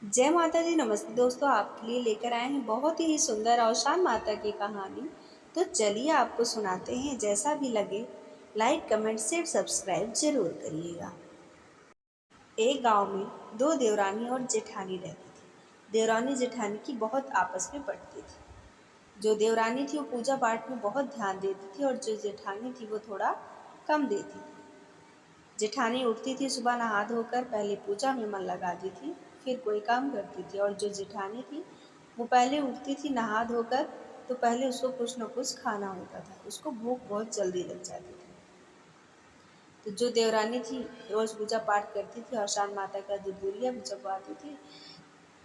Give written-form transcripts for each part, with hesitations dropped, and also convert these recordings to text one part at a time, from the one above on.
जय माता दी। नमस्ते दोस्तों, आपके लिए लेकर आए हैं बहुत ही सुंदर और शान माता की कहानी। तो चलिए आपको सुनाते हैं। जैसा भी लगे लाइक कमेंट शेयर सब्सक्राइब जरूर करिएगा। एक गांव में दो देवरानी और जेठानी रहती थी। देवरानी जेठानी की बहुत आपस में पड़ती थी। जो देवरानी थी वो पूजा पाठ में बहुत ध्यान देती थी और जो जेठानी थी वो थोड़ा कम देती थी। जेठानी उठती थी सुबह नहा धोकर, पहले पूजा में मन लगाती थी, फिर कोई काम करती थी। और जो जेठानी थी वो पहले उठती थी नहा धोकर, तो पहले उसको कुछ न कुछ खाना होता था। उसको भूख बहुत जल्दी लग जाती थी। तो जो देवरानी थी रोज पूजा पाठ करती थी और शान माता का दुधुरिया भी चढ़वाती थी,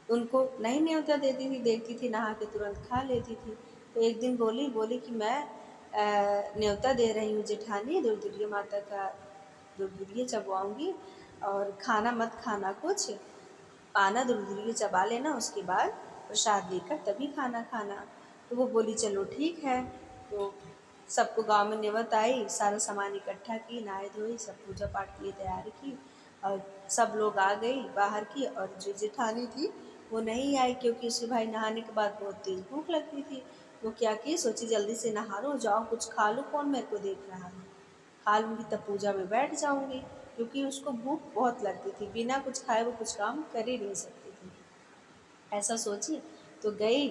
उनको नहीं न्योता देती थी, देखती थी नहा के तुरंत खा लेती थी। तो एक दिन बोली बोली कि मैं न्योता दे रही हूँ जेठानी, दुर्दुरिया माता का दुर्दुरिया चबवाऊँगी और खाना मत खाना, कुछ आना दुर्दुरिया चबा लेना, उसके बाद प्रसाद लेकर तभी खाना खाना। तो वो बोली चलो ठीक है। तो सबको गांव में नेवत आई, सारा सामान इकट्ठा की, नहाए धोए, सब पूजा पाठ के लिए तैयारी की और सब लोग आ गई बाहर की। और जो जेठानी थी वो नहीं आई, क्योंकि उसके भाई नहाने के बाद बहुत तेज भूख लगती थी। वो क्या की, सोची जल्दी से नहा लो, जाओ कुछ खा लो, कौन मेरे को देख रहा है, खा लूँगी तब पूजा में बैठ जाऊँगी। क्योंकि उसको भूख बहुत लगती थी, बिना कुछ खाए वो कुछ काम कर ही नहीं सकती थी। ऐसा सोची तो गई।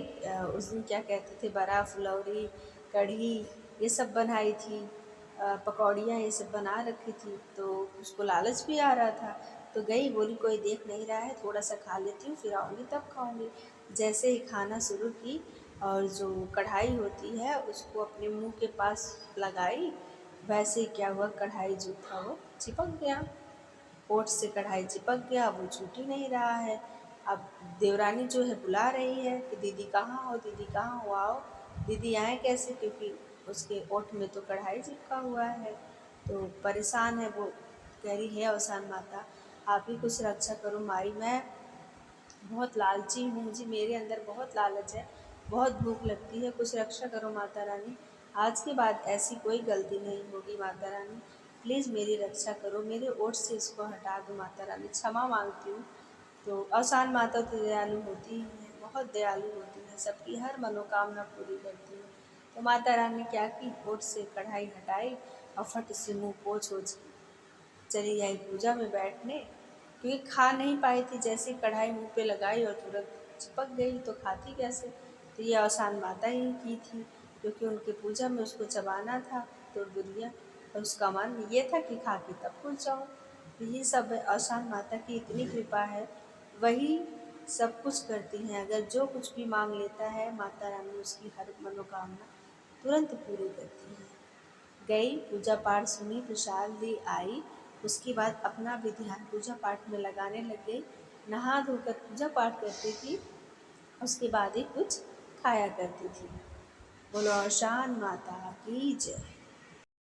उस दिन क्या कहते थे, बड़ा फुलौरी कढ़ी ये सब बनाई थी, पकौड़ियाँ ये सब बना रखी थी। तो उसको लालच भी आ रहा था, तो गई, बोली कोई देख नहीं रहा है, थोड़ा सा खा लेती हूँ, फिर आऊँगी तब खाऊँगी। जैसे ही खाना शुरू की और जो कढ़ाई होती है उसको अपने मुंह के पास लगाई, वैसे ही क्या हुआ, कढ़ाई जो था वो चिपक गया। ओट से कढ़ाई चिपक गया, वो छूट ही नहीं रहा है। अब देवरानी जो है बुला रही है कि दीदी कहाँ हो, दीदी कहाँ हो, आओ। दीदी आए कैसे, क्योंकि उसके ओठ में तो कढ़ाई चिपका हुआ है। तो परेशान है वो, कह रही है अवसान माता आप ही कुछ रक्षा करो माई, मैं बहुत लालची हूँ, मुझे मेरे अंदर बहुत लालच है, बहुत भूख लगती है, कुछ रक्षा करो माता रानी। आज के बाद ऐसी कोई गलती नहीं होगी माता रानी, प्लीज़ मेरी रक्षा करो, मेरे ओट से इसको हटा दो माता रानी, क्षमा मांगती हूँ। तो आसान माता तो दयालु होती ही है, बहुत दयालु होती है, सबकी हर मनोकामना पूरी करती है। तो माता रानी ने क्या की, ओट से कढ़ाई हटाई और फट से मुँह पोंछ ओछ के चली आई पूजा में बैठने। क्योंकि खा नहीं पाई थी, जैसे ही कढ़ाई मुँह पे लगाई और तुरंत चिपक गई, तो खाती कैसे। तो ये आसान माता ही की थी, क्योंकि उनके पूजा में उसको चबाना था दुर्दुरिया, और उसका मन ये था कि खा के तब कुछ जाऊँ। तो ये सब आसान माता की इतनी कृपा है, वही सब कुछ करती हैं। अगर जो कुछ भी मांग लेता है माता रानी उसकी हर मनोकामना तुरंत पूरी करती हैं। गई, पूजा पाठ सुनी, प्रसाद ले आई, उसके बाद अपना भी ध्यान पूजा पाठ में लगाने लग गई। नहा धोकर पूजा पाठ करती थी, उसके बाद ही कुछ खाया करती थी। बोलो शान माता की जय।